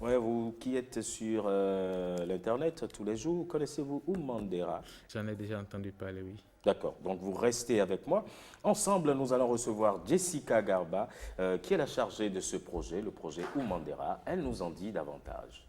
Ouais, vous qui êtes sur l'Internet tous les jours, connaissez-vous Oumandera? J'en ai déjà entendu parler, oui. D'accord, donc vous restez avec moi. Ensemble, nous allons recevoir Jessica Garba, qui est la chargée de ce projet, le projet Oumandera. Elle nous en dit davantage.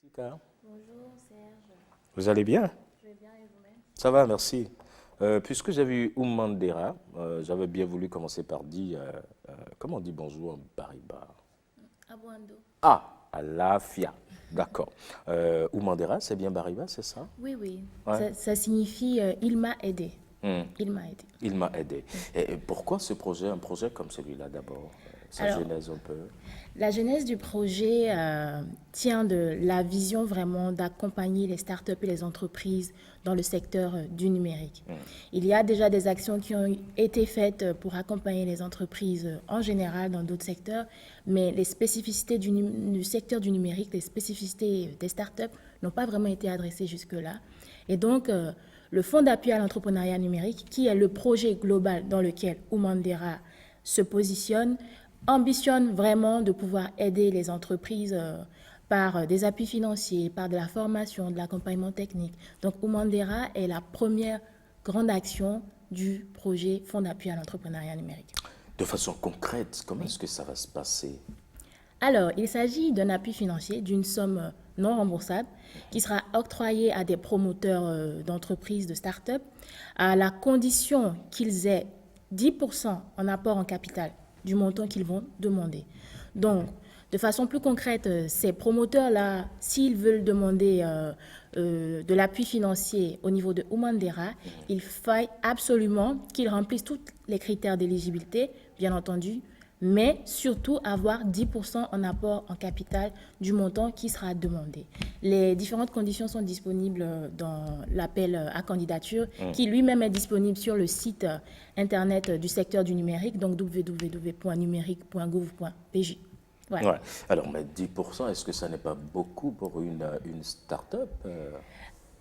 Jessica, Bonjour Serge, vous allez bien? je vais bien et vous-même? Ça va, merci. Puisque j'ai vu Oumandera, j'avais bien voulu commencer par dire, comment on dit bonjour en Bariba? Abouando. Ah, Alafia. D'accord. Oumandera, c'est bien Bariba, c'est ça? Oui, oui, Ouais. ça signifie il m'a aidé. Hmm. Il m'a aidé. Il m'a aidé. Et pourquoi ce projet, un projet comme celui-là d'abord? Sa Alors, genèse un peu. la genèse du projet tient de la vision vraiment d'accompagner les startups et les entreprises dans le secteur du numérique. Il y a déjà des actions qui ont été faites pour accompagner les entreprises en général dans d'autres secteurs, mais les spécificités du secteur du numérique, les spécificités des startups n'ont pas vraiment été adressées jusque-là. Et donc, le Fonds d'appui à l'entrepreneuriat numérique, qui est le projet global dans lequel Oumandera se positionne, ambitionne vraiment de pouvoir aider les entreprises par des appuis financiers, par de la formation, de l'accompagnement technique. Donc, Oumandera est la première grande action du projet Fonds d'appui à l'entrepreneuriat numérique. De façon concrète, comment est-ce que ça va se passer? Alors, il s'agit d'un appui financier d'une somme non remboursable qui sera octroyée à des promoteurs d'entreprises, de start-up, à la condition qu'ils aient 10% en apport en capital du montant qu'ils vont demander. Donc, de façon plus concrète, ces promoteurs-là, s'ils veulent demander de l'appui financier au niveau de Oumandera, il faut absolument qu'ils remplissent tous les critères d'éligibilité, bien entendu, mais surtout avoir 10% en apport en capital du montant qui sera demandé. Les différentes conditions sont disponibles dans l'appel à candidature, qui lui-même est disponible sur le site internet du secteur du numérique, donc www.numérique.gouv.pj. Voilà. Ouais. Alors, mais 10%, est-ce que ça n'est pas beaucoup pour une start-up?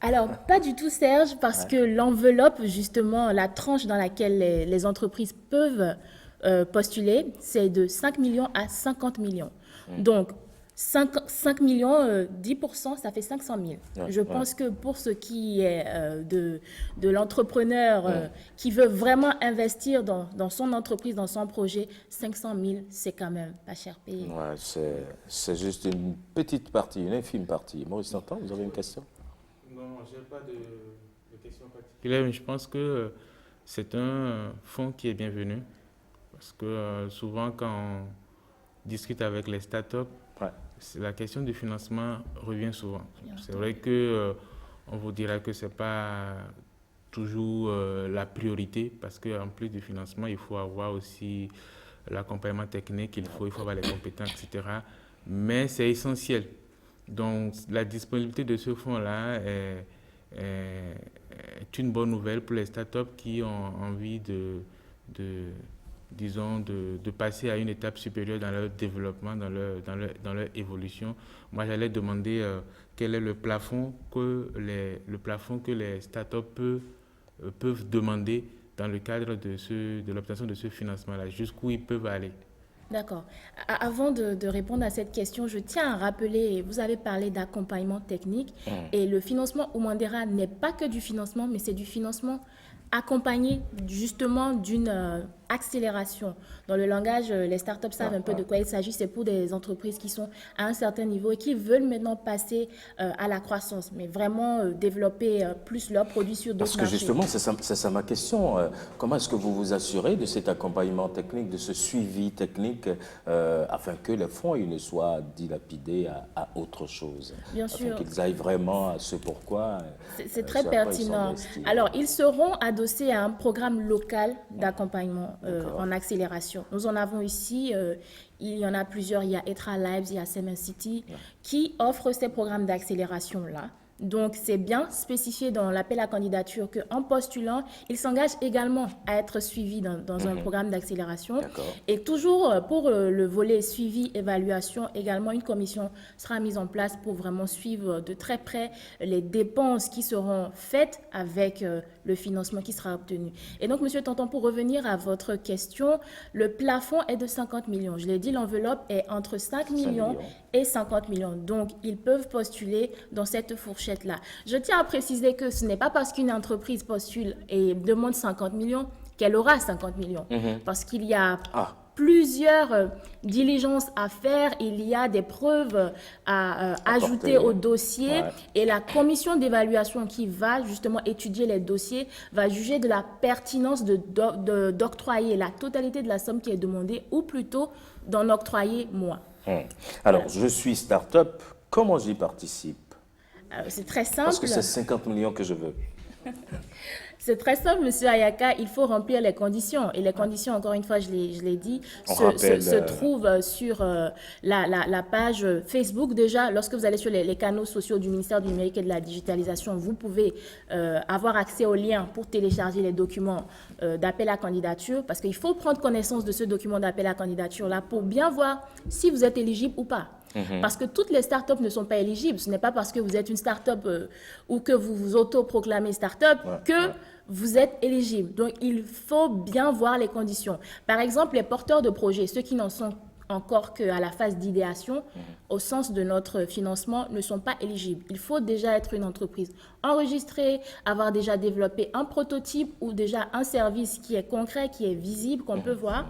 Alors, pas du tout, Serge, parce que l'enveloppe, justement, la tranche dans laquelle les entreprises peuvent postuler, c'est de 5 millions à 50 millions. Donc, 5 millions, 10%, ça fait 500 000. Je pense que pour ce qui est de l'entrepreneur qui veut vraiment investir dans son entreprise, dans son projet, 500 000, c'est quand même pas cher payé. Ouais, c'est juste une petite partie, une infime partie. Maurice Tantan, vous avez une question? Non, je n'ai pas de question particulière, mais je pense que c'est un fonds qui est bienvenu. Parce que souvent, quand on discute avec les startups, Ouais. la question du financement revient souvent. Bien C'est vrai que on vous dira que ce n'est pas toujours la priorité, parce qu'en plus du financement, il faut avoir aussi l'accompagnement technique, il faut avoir les compétences, etc. Mais c'est essentiel. Donc, la disponibilité de ce fonds-là est une bonne nouvelle pour les startups qui ont envie disons, de passer à une étape supérieure dans leur développement, dans leur évolution. Moi, j'allais demander quel est le plafond que les startups peuvent demander dans le cadre de l'obtention de ce financement-là, jusqu'où ils peuvent aller. D'accord. Avant de répondre à cette question, je tiens à rappeler, vous avez parlé d'accompagnement technique et le financement Oumandera n'est pas que du financement, mais c'est du financement accompagné justement d'une accélération. Dans le langage, les startups savent un peu de quoi il s'agit. C'est pour des entreprises qui sont à un certain niveau et qui veulent maintenant passer à la croissance, mais vraiment développer plus leurs produits sur Parce d'autres que marchés. justement, c'est ça ma question. Comment est-ce que vous vous assurez de cet accompagnement technique, de ce suivi technique, afin que les fonds ils ne soient dilapidés à autre chose? Bien Afin sûr. qu'ils aillent vraiment à ce pourquoi. C'est très ce à quoi ils sont pertinent. investis. Alors, ils seront adossés à un programme local d'accompagnement en accélération. Nous en avons ici, il y en a plusieurs. Il y a Etra Labs, il y a Semen City, qui offrent ces programmes d'accélération-là. Donc, c'est bien spécifié dans l'appel à candidature qu'en postulant, il s'engage également à être suivi dans un programme d'accélération. Et toujours pour le volet suivi, évaluation, également une commission sera mise en place pour vraiment suivre de très près les dépenses qui seront faites avec le financement qui sera obtenu. Et donc, Monsieur Tonton, pour revenir à votre question, le plafond est de 50 millions. Je l'ai dit, l'enveloppe est entre 5 millions et 50 millions. Donc, ils peuvent postuler dans cette fourchette-là. Je tiens à préciser que ce n'est pas parce qu'une entreprise postule et demande 50 millions qu'elle aura 50 millions. Parce qu'il y a plusieurs diligences à faire, il y a des preuves à ajouter au dossier et la commission d'évaluation qui va justement étudier les dossiers va juger de la pertinence d'octroyer la totalité de la somme qui est demandée ou plutôt d'en octroyer moins. Alors, je suis start-up, comment j'y participe? C'est très simple. Parce que c'est 50 millions que je veux. C'est très simple, Monsieur Ayaka, il faut remplir les conditions. Et les conditions, encore une fois, je l'ai dit, se trouvent sur la page Facebook. Déjà, lorsque vous allez sur les canaux sociaux du ministère du Numérique et de la Digitalisation, vous pouvez avoir accès au lien pour télécharger les documents d'appel à candidature, parce qu'il faut prendre connaissance de ce document d'appel à candidature-là pour bien voir si vous êtes éligible ou pas. Parce que toutes les startups ne sont pas éligibles. Ce n'est pas parce que vous êtes une startup ou que vous vous autoproclamez startup que vous êtes éligible. Donc, il faut bien voir les conditions. Par exemple, les porteurs de projets, ceux qui n'en sont encore qu'à la phase d'idéation, au sens de notre financement, ne sont pas éligibles. Il faut déjà être une entreprise enregistrée, avoir déjà développé un prototype ou déjà un service qui est concret, qui est visible, qu'on peut voir.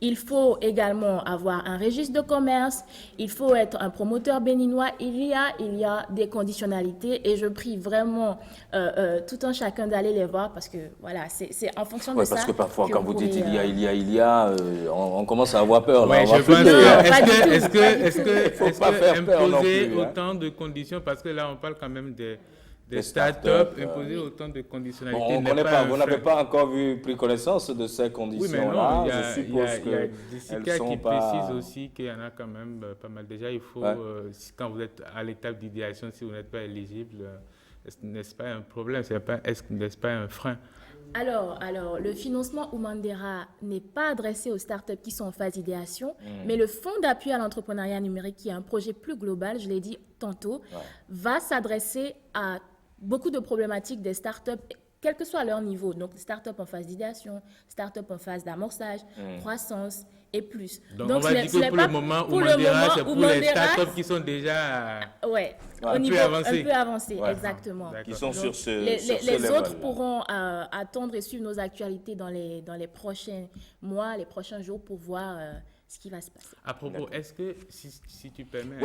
Il faut également avoir un registre de commerce, il faut être un promoteur béninois. Il y a des conditionnalités et je prie vraiment tout un chacun d'aller les voir parce que voilà, c'est en fonction de ça. Parce que parfois quand vous dites on commence à avoir peur. Ouais, là, est-ce que imposer autant de conditions, parce que là on parle quand même des startups, imposer autant de conditionnalités. Bon, on connaît pas, vous n'avez pas encore pris connaissance de ces conditions-là. Je suppose qu'il y a Jessica qui précise aussi qu'il y en a quand même pas mal. Déjà, il faut, quand vous êtes à l'étape d'idéation, si vous n'êtes pas éligible, n'est-ce pas un problème, n'est-ce pas un frein? Alors, le financement Oumandera n'est pas adressé aux startups qui sont en phase d'idéation, mais le Fonds d'appui à l'entrepreneuriat numérique, qui est un projet plus global, je l'ai dit tantôt, va s'adresser à beaucoup de problématiques des startups, quel que soit leur niveau. Donc, startups en phase d'idéation, startups en phase d'amorçage, croissance et plus. Donc on va dire que pour le moment, Oumandera, c'est pour les startups qui sont déjà au niveau un peu avancé, exactement. Qui sont sur ce les autres pourront attendre et suivre nos actualités dans les prochains mois, les prochains jours pour voir ce qui va se passer. À propos, est-ce que, si tu permets...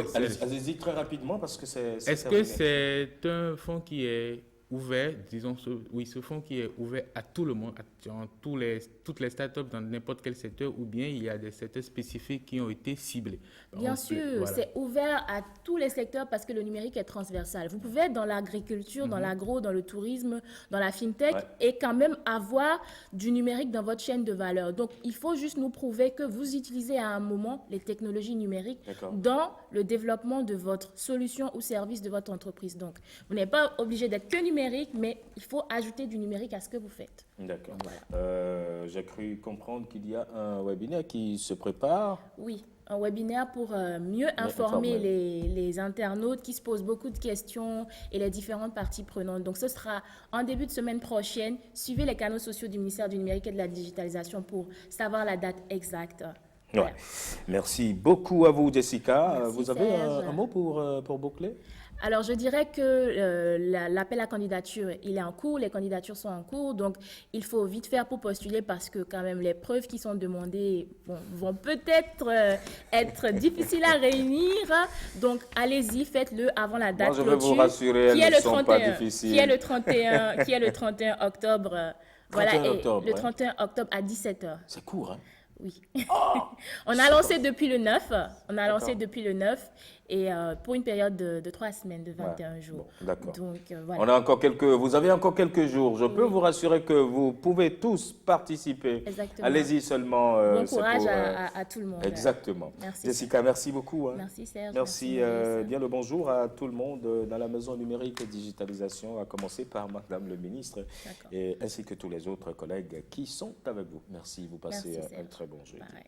allez-y très rapidement parce que c'est... Est-ce que c'est un fonds qui est ouvert, disons, ce fonds qui est ouvert à tout le monde, toutes les startups dans n'importe quel secteur, ou bien il y a des secteurs spécifiques qui ont été ciblés? Bien sûr, c'est ouvert à tous les secteurs parce que le numérique est transversal. Vous pouvez être dans l'agriculture, dans l'agro, dans le tourisme, dans la fintech et quand même avoir du numérique dans votre chaîne de valeur. Donc, il faut juste nous prouver que vous utilisez à un moment les technologies numériques dans le développement de votre solution ou service de votre entreprise. Donc, vous n'êtes pas obligé d'être que numérique, mais il faut ajouter du numérique à ce que vous faites. D'accord. Voilà. J'ai cru comprendre qu'il y a un webinaire qui se prépare. Oui, un webinaire pour mieux informer les internautes qui se posent beaucoup de questions et les différentes parties prenantes. Donc, ce sera en début de semaine prochaine. Suivez les canaux sociaux du ministère du Numérique et de la Digitalisation pour savoir la date exacte. Voilà. Merci beaucoup à vous, Jessica. Merci, vous avez un mot pour boucler? Alors, je dirais que l'appel à candidature, il est en cours, les candidatures sont en cours, donc il faut vite faire pour postuler parce que quand même les preuves qui sont demandées vont peut-être être difficiles à réunir. Donc, allez-y, faites-le avant la date clôture. Moi, je vais vous rassurer, elles ne sont pas difficiles. Qui est le 31 octobre. 31 octobre, le 31 octobre à 17h. C'est court, hein? Oui. On a lancé depuis le 9. et pour une période de 3 semaines, de 21 jours. Bon, d'accord. Donc, On voilà. a encore vous avez encore quelques jours. Je peux Oui. vous rassurer que vous pouvez tous participer. Exactement. Allez-y seulement. Bon c'est courage pour, à tout le monde. exactement. Merci. Jessica, merci beaucoup. Hein. Merci Serge. Merci. Maurice. Bien le bonjour à tout le monde dans la maison numérique et digitalisation, à commencer par Madame le ministre, ainsi que tous les autres collègues qui sont avec vous. Merci. Vous passez Merci, un Serge. très bon jeudi. Pareil.